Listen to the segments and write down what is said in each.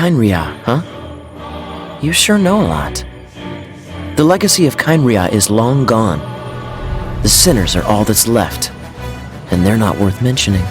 Kynria, huh? You sure know a lot. The legacy of Kynria is long gone. The sinners are all that's left, and they're not worth mentioning.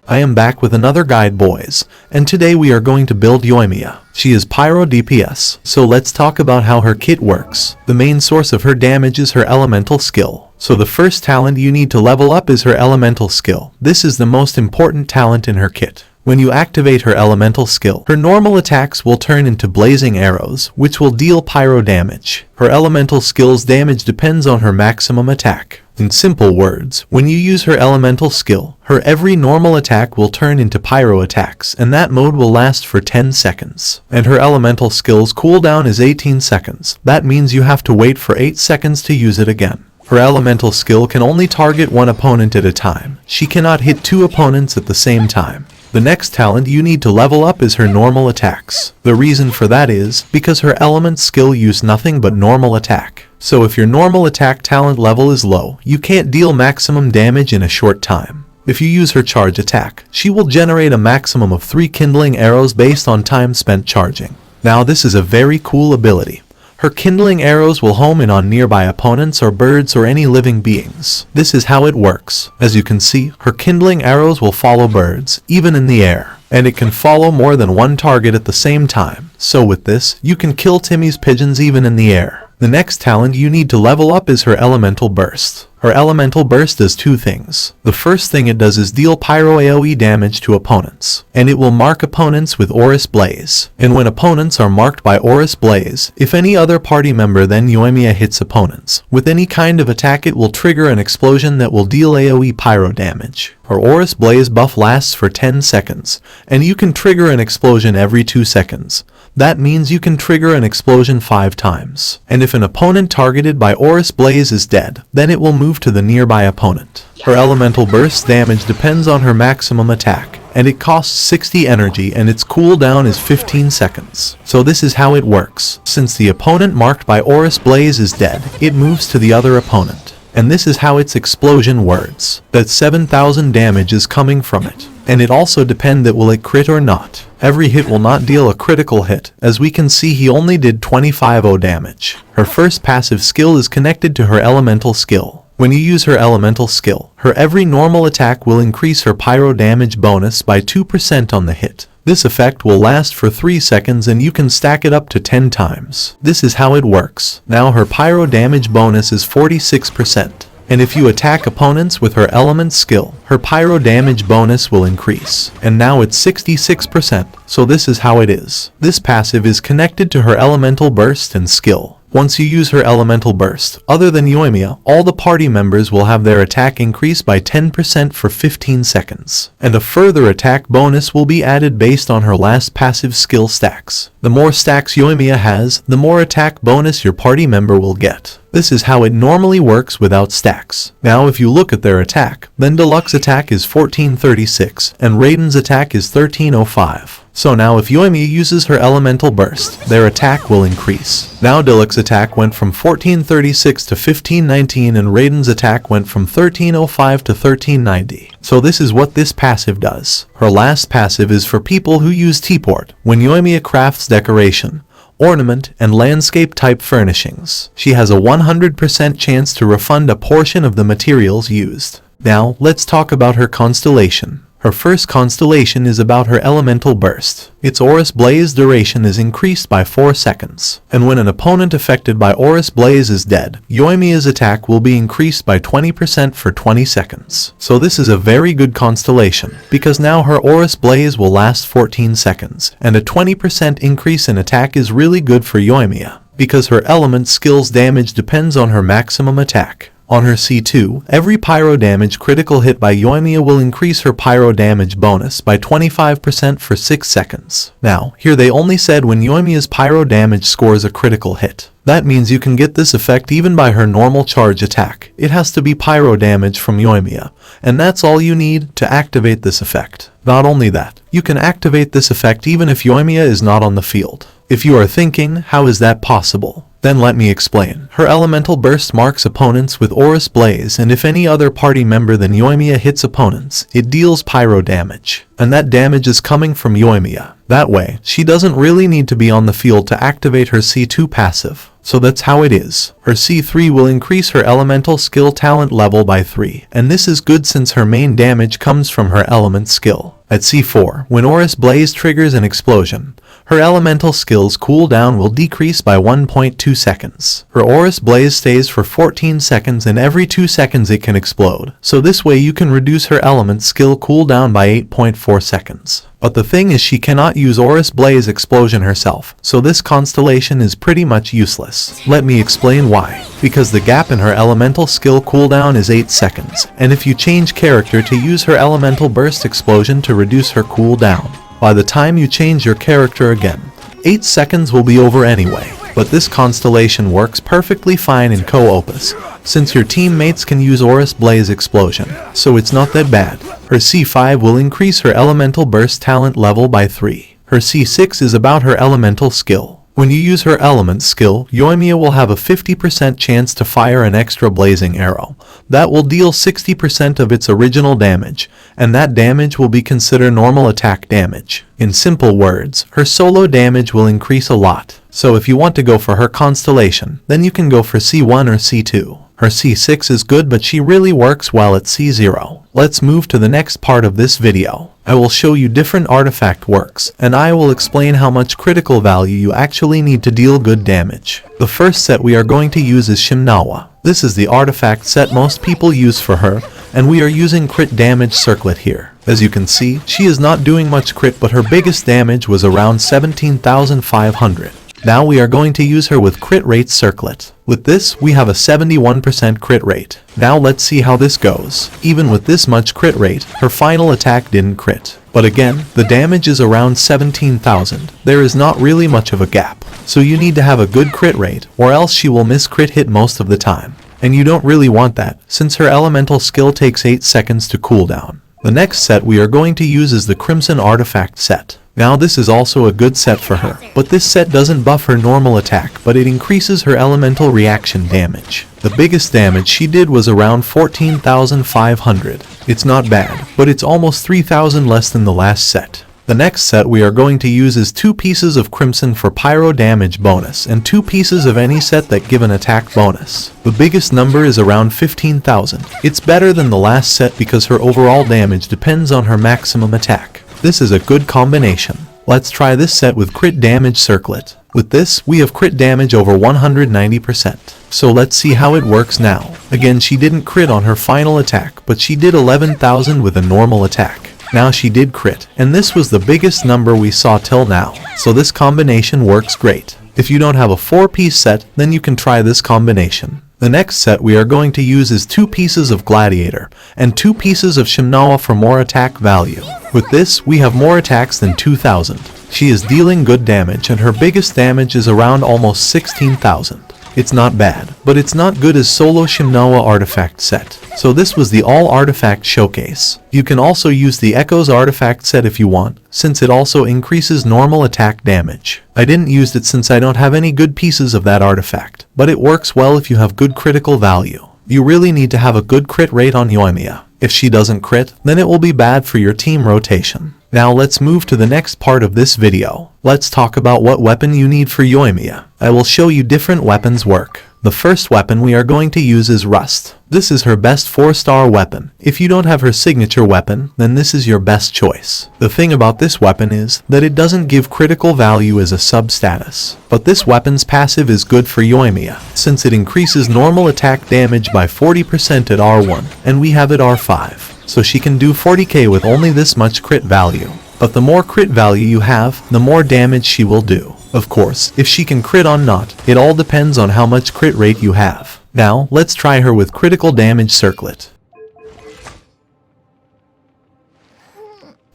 I am back with another guide, boys, and today we are going to build Yoimiya. She is Pyro DPS, so let's talk about how her kit works. The main source of her damage is her elemental skill. So the first talent you need to level up is her elemental skill. This is the most important talent in her kit. When you activate her elemental skill, her normal attacks will turn into blazing arrows, which will deal pyro damage. Her elemental skill's damage depends on her maximum attack. In simple words, when you use her elemental skill, her every normal attack will turn into pyro attacks, and that mode will last for 10 seconds. And her elemental skill's cooldown is 18 seconds. That means you have to wait for 8 seconds to use it again. Her elemental skill can only target one opponent at a time. She cannot hit 2 opponents at the same time. The next talent you need to level up is her normal attacks. The reason for that is because her element skill use nothing but normal attack. So if your normal attack talent level is low, you can't deal maximum damage in a short time. If you use her charge attack, she will generate a maximum of 3 kindling arrows based on time spent charging. Now this is a very cool ability. Her kindling arrows will home in on nearby opponents or birds or any living beings. This is how it works. As you can see, her kindling arrows will follow birds, even in the air. And it can follow more than one target at the same time. So with this, you can kill Timmy's pigeons even in the air. The next talent you need to level up is her elemental burst. Her elemental burst does 2 things. The first thing it does is deal pyro AoE damage to opponents, and it will mark opponents with Aurous Blaze. And when opponents are marked by Aurous Blaze, if any other party member than Yoimiya hits opponents with any kind of attack, it will trigger an explosion that will deal AoE pyro damage. Her Aurous Blaze buff lasts for 10 seconds, and you can trigger an explosion every 2 seconds. That means you can trigger an explosion 5 times. And if an opponent targeted by Aurous Blaze is dead, then it will move to the nearby opponent. Her elemental burst damage depends on her maximum attack, and it costs 60 energy and its cooldown is 15 seconds. So this is how it works. Since the opponent marked by Aurous Blaze is dead, it moves to the other opponent. And this is how its explosion works. That 7,000 damage is coming from it. And it also depends that will it crit or not. Every hit will not deal a critical hit. As we can see, he only did 25 damage. Her first passive skill is connected to her elemental skill. When you use her elemental skill, her every normal attack will increase her pyro damage bonus by 2% on the hit. This effect will last for 3 seconds and you can stack it up to 10 times. This is how it works. Now her pyro damage bonus is 46%. And if you attack opponents with her element skill, her pyro damage bonus will increase. And now it's 66%, so this is how it is. This passive is connected to her elemental burst and skill. Once you use her elemental burst, other than Yoimiya, all the party members will have their attack increase by 10% for 15 seconds. And a further attack bonus will be added based on her last passive skill stacks. The more stacks Yoimiya has, the more attack bonus your party member will get. This is how it normally works without stacks. Now if you look at their attack, then Deluxe attack is 1436 and Raiden's attack is 1305. So now if Yoimiya uses her elemental burst, their attack will increase. Now Deluxe attack went from 1436 to 1519 and Raiden's attack went from 1305 to 1390. So this is what this passive does. Her last passive is for people who use T-Port. When Yoimiya crafts decoration, ornament, and landscape type furnishings, she has a 100% chance to refund a portion of the materials used. Now, let's talk about her constellation. Her first constellation is about her elemental burst. Its Aurous Blaze duration is increased by 4 seconds. And when an opponent affected by Aurous Blaze is dead, Yoimiya's attack will be increased by 20% for 20 seconds. So this is a very good constellation, because now her Aurous Blaze will last 14 seconds, and a 20% increase in attack is really good for Yoimiya, because her element skill's damage depends on her maximum attack. On her C2, every pyro damage critical hit by Yoimiya will increase her pyro damage bonus by 25% for 6 seconds. Now, here they only said when Yoimiya's pyro damage scores a critical hit. That means you can get this effect even by her normal charge attack. It has to be pyro damage from Yoimiya, and that's all you need to activate this effect. Not only that, you can activate this effect even if Yoimiya is not on the field. If you are thinking, how is that possible? Then let me explain. Her elemental burst marks opponents with Aurous Blaze, and if any other party member than Yoimiya hits opponents, it deals pyro damage. And that damage is coming from Yoimiya. That way, she doesn't really need to be on the field to activate her C2 passive. So that's how it is. Her C3 will increase her elemental skill talent level by 3, and this is good since her main damage comes from her element skill. At C4, when Aurous Blaze triggers an explosion, her elemental skill's cooldown will decrease by 1.2 seconds. Her Aurous Blaze stays for 14 seconds and every 2 seconds it can explode, so this way you can reduce her element skill cooldown by 8.4 seconds. But the thing is she cannot use Aurous Blaze explosion herself, so this constellation is pretty much useless. Let me explain why. Because the gap in her elemental skill cooldown is 8 seconds, and if you change character to use her elemental burst explosion to reduce her cooldown, by the time you change your character again, 8 seconds will be over anyway. But this constellation works perfectly fine in co-opus, since your teammates can use Aurous Blaze explosion, so it's not that bad. Her C5 will increase her elemental burst talent level by 3. Her C6 is about her elemental skill. When you use her element skill, Yoimiya will have a 50% chance to fire an extra blazing arrow. That will deal 60% of its original damage, and that damage will be considered normal attack damage. In simple words, her solo damage will increase a lot. So if you want to go for her constellation, then you can go for C1 or C2. Her C6 is good, but she really works well at C0. Let's move to the next part of this video. I will show you different artifact works, and I will explain how much critical value you actually need to deal good damage. The first set we are going to use is Shimnawa. This is the artifact set most people use for her, and we are using crit damage circlet here. As you can see, she is not doing much crit, but her biggest damage was around 17,500. Now we are going to use her with crit rate circlet. With this, we have a 71% crit rate. Now let's see how this goes. Even with this much crit rate, her final attack didn't crit. But again, the damage is around 17,000. There is not really much of a gap. So you need to have a good crit rate, or else she will miss crit hit most of the time. And you don't really want that, since her elemental skill takes 8 seconds to cool down. The next set we are going to use is the Crimson Artifact set. Now this is also a good set for her, but this set doesn't buff her normal attack, but it increases her elemental reaction damage. The biggest damage she did was around 14,500. It's not bad, but it's almost 3,000 less than the last set. The next set we are going to use is 2 pieces of Crimson for pyro damage bonus, and 2 pieces of any set that give an attack bonus. The biggest number is around 15,000. It's better than the last set because her overall damage depends on her maximum attack. This is a good combination. Let's try this set with crit damage circlet. With this, we have crit damage over 190%. So let's see how it works now. Again, she didn't crit on her final attack, but she did 11,000 with a normal attack. Now she did crit, and this was the biggest number we saw till now. So this combination works great. If you don't have a 4-piece set, then you can try this combination. The next set we are going to use is 2 pieces of Gladiator and 2 pieces of Shimnawa for more attack value. With this, we have more attacks than 2,000. She is dealing good damage, and her biggest damage is around almost 16,000. It's not bad, but it's not good as solo Shimnawa artifact set. So this was the all artifact showcase. You can also use the Echoes artifact set if you want, since it also increases normal attack damage. I didn't use it since I don't have any good pieces of that artifact, but it works well if you have good critical value. You really need to have a good crit rate on Yoimiya. If she doesn't crit, then it will be bad for your team rotation. Now let's move to the next part of this video. Let's talk about what weapon you need for Yoimiya. I will show you different weapons work. The first weapon we are going to use is Rust. This is her best 4-star weapon. If you don't have her signature weapon, then this is your best choice. The thing about this weapon is that it doesn't give critical value as a sub-status. But this weapon's passive is good for Yoimiya, since it increases normal attack damage by 40% at R1, and we have it R5. So she can do 40k with only this much crit value. But the more crit value you have, the more damage she will do. Of course, if she can crit or not, it all depends on how much crit rate you have. Now, let's try her with critical damage circlet.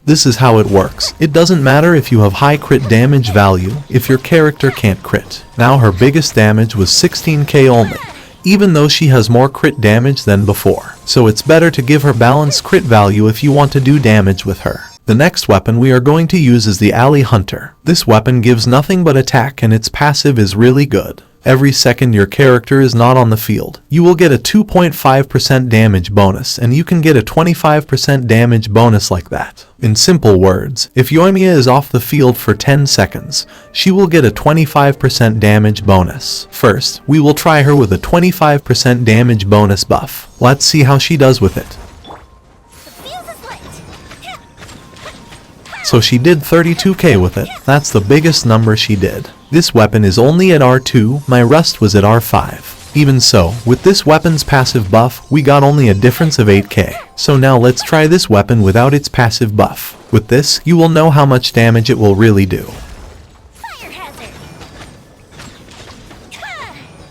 This is how it works. It doesn't matter if you have high crit damage value, if your character can't crit. Now her biggest damage was 16k only, even though she has more crit damage than before. So it's better to give her balanced crit value if you want to do damage with her. The next weapon we are going to use is the Alley Hunter. This weapon gives nothing but attack, and its passive is really good. Every second your character is not on the field, you will get a 2.5% damage bonus, and you can get a 25% damage bonus like that. In simple words, if Yoimiya is off the field for 10 seconds, she will get a 25% damage bonus. First, we will try her with a 25% damage bonus buff. Let's see how she does with it. So she did 32k with it. That's the biggest number she did. This weapon is only at R2, my rust was at R5. Even so, with this weapon's passive buff, we got only a difference of 8k. So now let's try this weapon without its passive buff. With this, you will know how much damage it will really do.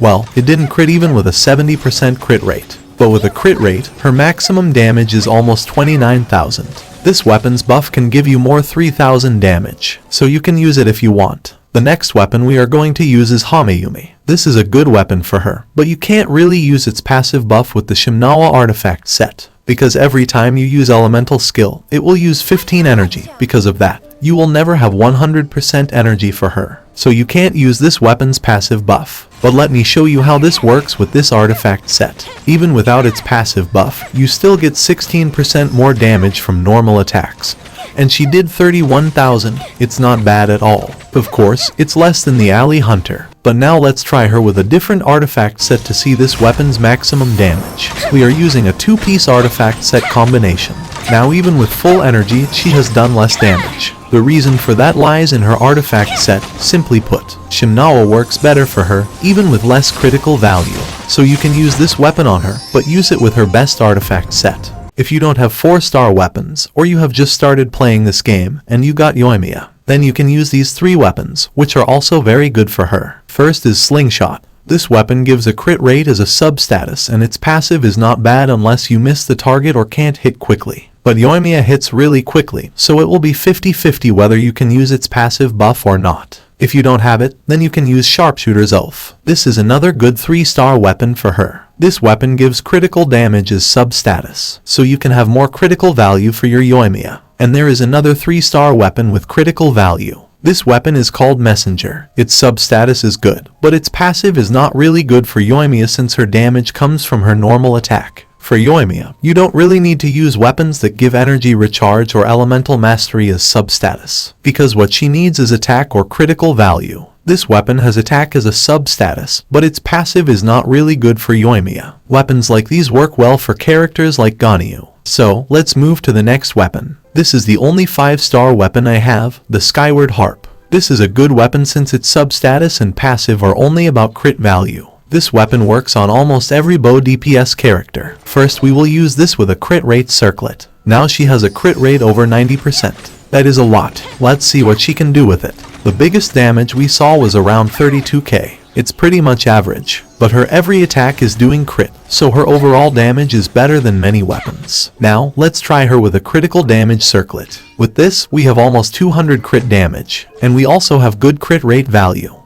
Well, it didn't crit even with a 70% crit rate. But with a crit rate, her maximum damage is almost 29,000. This weapon's buff can give you more 3,000 damage, so you can use it if you want. The next weapon we are going to use is My Yoimiya. This is a good weapon for her, but you can't really use its passive buff with the Shimnawa artifact set, because every time you use elemental skill, it will use 15 energy. Because of that, you will never have 100% energy for her, so you can't use this weapon's passive buff. But let me show you how this works with this artifact set. Even without its passive buff, you still get 16% more damage from normal attacks. And she did 31,000, it's not bad at all. Of course, it's less than the Alley Hunter. But now let's try her with a different artifact set to see this weapon's maximum damage. We are using a 2-piece artifact set combination. Now even with full energy, she has done less damage. The reason for that lies in her artifact set. Simply put, Shimnawa works better for her, even with less critical value. So you can use this weapon on her, but use it with her best artifact set. If you don't have 4-star weapons, or you have just started playing this game, and you got Yoimiya, then you can use these 3 weapons, which are also very good for her. First is Slingshot. This weapon gives a crit rate as a sub-status, and its passive is not bad unless you miss the target or can't hit quickly. But Yoimiya hits really quickly, so it will be 50-50 whether you can use its passive buff or not. If you don't have it, then you can use Sharpshooter's Elf. This is another good 3-star weapon for her. This weapon gives critical damage as sub-status, so you can have more critical value for your Yoimiya. And there is another 3-star weapon with critical value. This weapon is called Messenger. Its sub-status is good, but its passive is not really good for Yoimiya since her damage comes from her normal attack. For Yoimiya, you don't really need to use weapons that give energy recharge or elemental mastery as sub-status, because what she needs is attack or critical value. This weapon has attack as a sub-status, but its passive is not really good for Yoimiya. Weapons like these work well for characters like Ganyu. So, let's move to the next weapon. This is the only 5-star weapon I have, the Skyward Harp. This is a good weapon since its sub-status and passive are only about crit value. This weapon works on almost every bow DPS character. First we will use this with a crit rate circlet. Now she has a crit rate over 90%. That is a lot. Let's see what she can do with it. The biggest damage we saw was around 32k. It's pretty much average, but her every attack is doing crit, so her overall damage is better than many weapons. Now, let's try her with a critical damage circlet. With this, we have almost 200 crit damage, and we also have good crit rate value.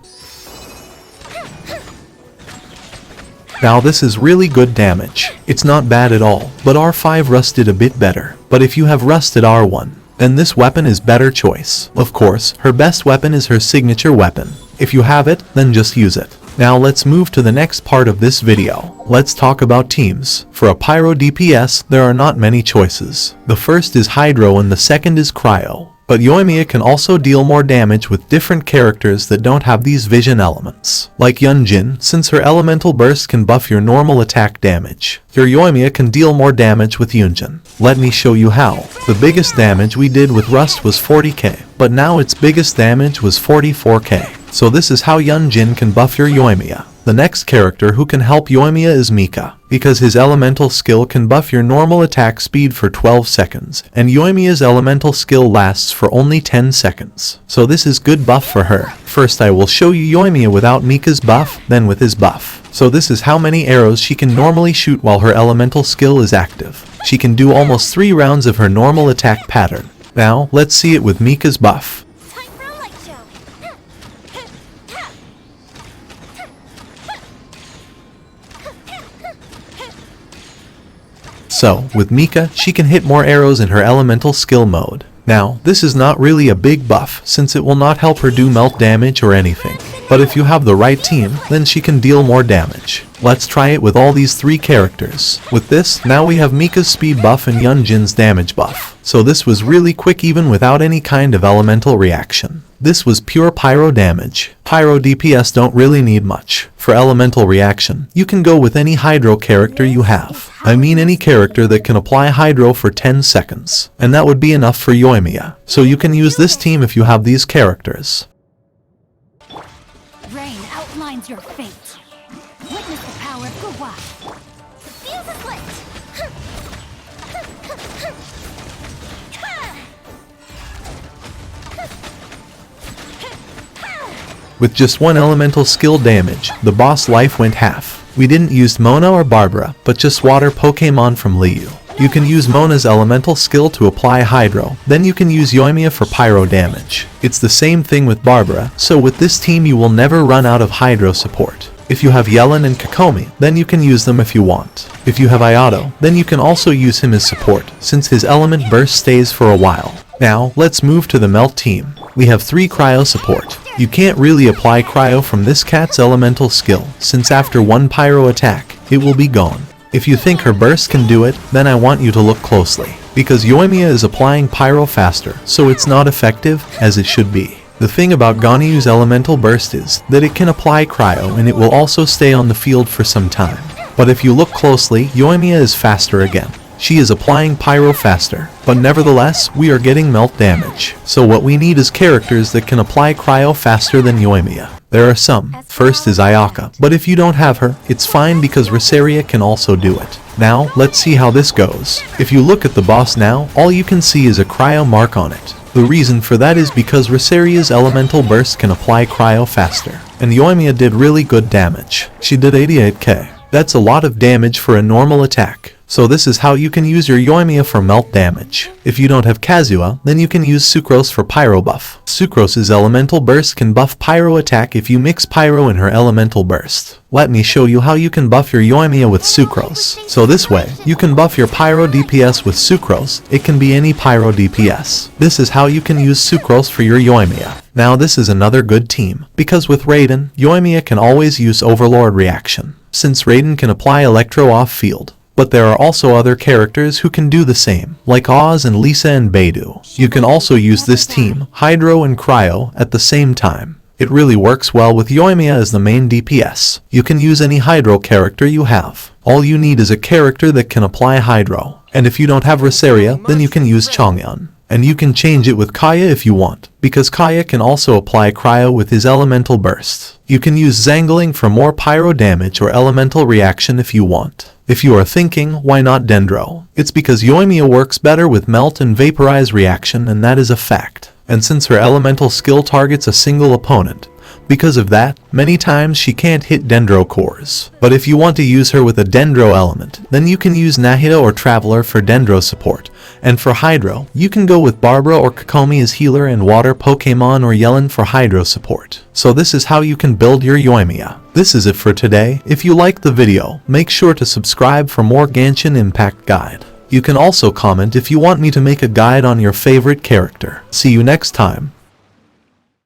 Now this is really good damage. It's not bad at all, but R5 rusted a bit better. But if you have rusted R1, then this weapon is better choice. Of course, her best weapon is her signature weapon. If you have it, then just use it. Now let's move to the next part of this video. Let's talk about teams. For a Pyro DPS, there are not many choices. The first is Hydro and the second is Cryo. But Yoimiya can also deal more damage with different characters that don't have these vision elements. Like Yunjin, since her elemental burst can buff your normal attack damage. Your Yoimiya can deal more damage with Yunjin. Let me show you how. The biggest damage we did with Rust was 40k, but now its biggest damage was 44k. So this is how Yunjin can buff your Yoimiya. The next character who can help Yoimiya is Mika, because his elemental skill can buff your normal attack speed for 12 seconds, and Yoimiya's elemental skill lasts for only 10 seconds. So this is good buff for her. First I will show you Yoimiya without Mika's buff, then with his buff. So this is how many arrows she can normally shoot while her elemental skill is active. She can do almost 3 rounds of her normal attack pattern. Now, let's see it with Mika's buff. So, with Mika, she can hit more arrows in her elemental skill mode. Now, this is not really a big buff, since it will not help her do melt damage or anything. But if you have the right team, then she can deal more damage. Let's try it with all these 3 characters. With this, now we have Mika's speed buff and Yunjin's damage buff. So this was really quick even without any kind of elemental reaction. This was pure pyro damage. Pyro DPS don't really need much. For elemental reaction, you can go with any hydro character you have. I mean any character that can apply hydro for 10 seconds. And that would be enough for Yoimiya. So you can use this team if you have these characters. Rain outlines your fate. Witness the power of Gawa. The fuse is lit. With just 1 elemental skill damage, the boss life went half. We didn't use Mona or Barbara, but just water Pokemon from Liu. You can use Mona's elemental skill to apply hydro, then you can use Yoimiya for pyro damage. It's the same thing with Barbara, so with this team you will never run out of hydro support. If you have Yellen and Kokomi, then you can use them if you want. If you have Ayato, then you can also use him as support, since his element burst stays for a while. Now, let's move to the Melt team. We have 3 cryo support. You can't really apply cryo from this cat's elemental skill, since after 1 pyro attack, it will be gone. If you think her burst can do it, then I want you to look closely, because Yoimiya is applying pyro faster, so it's not effective as it should be. The thing about Ganyu's elemental burst is that it can apply cryo and it will also stay on the field for some time. But if you look closely, Yoimiya is faster again. She is applying pyro faster, but nevertheless, we are getting melt damage. So what we need is characters that can apply cryo faster than Yoimiya. There are some. First is Ayaka, but if you don't have her, it's fine because Rosaria can also do it. Now, let's see how this goes. If you look at the boss now, all you can see is a cryo mark on it. The reason for that is because Rosaria's elemental burst can apply cryo faster, and Yoimiya did really good damage. She did 88k. That's a lot of damage for a normal attack. So this is how you can use your Yoimiya for melt damage. If you don't have Kazuha, then you can use Sucrose for pyro buff. Sucrose's elemental burst can buff pyro attack if you mix pyro in her elemental burst. Let me show you how you can buff your Yoimiya with Sucrose. So this way, you can buff your pyro DPS with Sucrose. It can be any pyro DPS. This is how you can use Sucrose for your Yoimiya. Now this is another good team, because with Raiden, Yoimiya can always use Overlord reaction, since Raiden can apply Electro off-field. But there are also other characters who can do the same, like Oz and Lisa and Beidou. You can also use this team, Hydro and Cryo, at the same time. It really works well with Yoimiya as the main DPS. You can use any Hydro character you have. All you need is a character that can apply Hydro. And if you don't have Rosaria, then you can use Chongyun. And you can change it with Kaya if you want, because Kaya can also apply cryo with his elemental burst. You can use Zangling for more pyro damage or elemental reaction if you want. If you are thinking, why not Dendro? It's because Yoimiya works better with melt and vaporize reaction, and that is a fact. And since her elemental skill targets a single opponent, because of that, many times she can't hit Dendro cores. But if you want to use her with a Dendro element, then you can use Nahida or Traveler for Dendro support. And for Hydro, you can go with Barbara or Kokomi as healer and Water Pokemon or Yellen for Hydro support. So this is how you can build your Yoimiya. This is it for today. If you liked the video, make sure to subscribe for more Genshin Impact guide. You can also comment if you want me to make a guide on your favorite character. See you next time.